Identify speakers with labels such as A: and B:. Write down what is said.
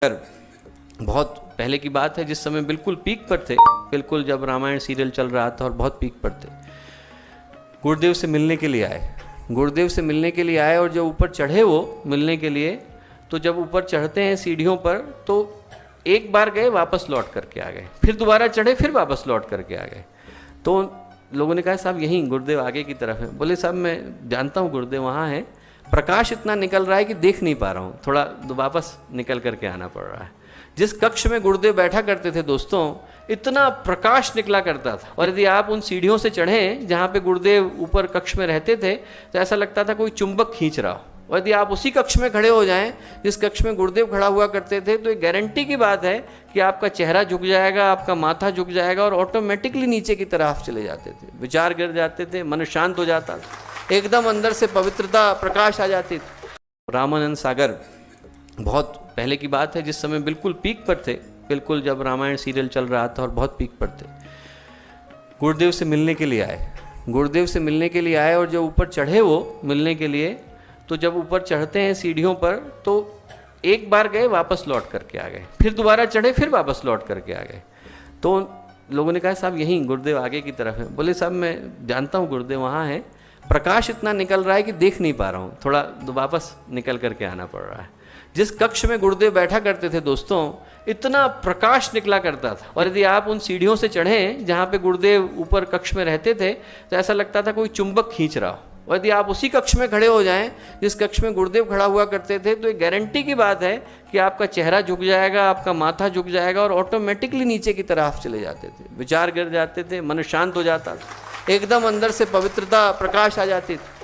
A: बहुत पहले की बात है, जिस समय बिल्कुल पीक पर थे, बिल्कुल जब रामायण सीरियल चल रहा था और बहुत पीक पर थे। गुरुदेव से मिलने के लिए आए, गुरुदेव से मिलने के लिए आए और जब ऊपर चढ़े वो मिलने के लिए, तो जब ऊपर चढ़ते हैं सीढ़ियों पर तो एक बार गए, वापस लौट करके आ गए, फिर दोबारा चढ़े, फिर वापस लौट करके आ गए। तो लोगों ने कहा साहब यहीं गुरुदेव आगे की तरफ है। बोले साहब मैं जानता हूँ गुरुदेव वहाँ है, प्रकाश इतना निकल रहा है कि देख नहीं पा रहा हूँ, थोड़ा वापस निकल करके आना पड़ रहा है। जिस कक्ष में गुरुदेव बैठा करते थे दोस्तों, इतना प्रकाश निकला करता था, और यदि आप उन सीढ़ियों से चढ़ें जहाँ पे गुरुदेव ऊपर कक्ष में रहते थे, तो ऐसा लगता था कोई चुंबक खींच रहा हो। और यदि आप उसी कक्ष में खड़े हो जाएं जिस कक्ष में गुरुदेव खड़ा हुआ करते थे, तो एक गारंटी की बात है कि आपका चेहरा झुक जाएगा, आपका माथा झुक जाएगा और ऑटोमेटिकली नीचे की तरफ चले जाते थे, विचार गिर जाते थे, मन शांत हो जाता था, एकदम अंदर से पवित्रता प्रकाश आ जाती थी। रामानंद सागर, बहुत पहले की बात है, जिस समय बिल्कुल पीक पर थे, बिल्कुल जब रामायण सीरियल चल रहा था और बहुत पीक पर थे। गुरुदेव से मिलने के लिए आए, गुरुदेव से मिलने के लिए आए और जब ऊपर चढ़े वो मिलने के लिए, तो जब ऊपर चढ़ते हैं सीढ़ियों पर तो एक बार गए, वापस लौट करके आ गए, फिर दोबारा चढ़े, फिर वापस लौट करके आ गए। तो लोगों ने कहा साहब यहीं गुरुदेव आगे की तरफ है। बोले साहब मैं जानता हूँ गुरुदेव वहाँ है, प्रकाश इतना निकल रहा है कि देख नहीं पा रहा हूँ, थोड़ा वापस निकल करके आना पड़ रहा है। जिस कक्ष में गुरुदेव बैठा करते थे दोस्तों, इतना प्रकाश निकला करता था, और यदि आप उन सीढ़ियों से चढ़ें जहाँ पे गुरुदेव ऊपर कक्ष में रहते थे, तो ऐसा लगता था कोई चुंबक खींच रहा हो। और यदि आप उसी कक्ष में खड़े हो जाएं जिस कक्ष में गुरुदेव खड़ा हुआ करते थे, तो एक गारंटी की बात है कि आपका चेहरा झुक जाएगा, आपका माथा झुक जाएगा और ऑटोमेटिकली नीचे की तरफ चले जाते थे, विचार गिर जाते थे, मन शांत हो जाता था, एकदम अंदर से पवित्रता प्रकाश आ जाती थी।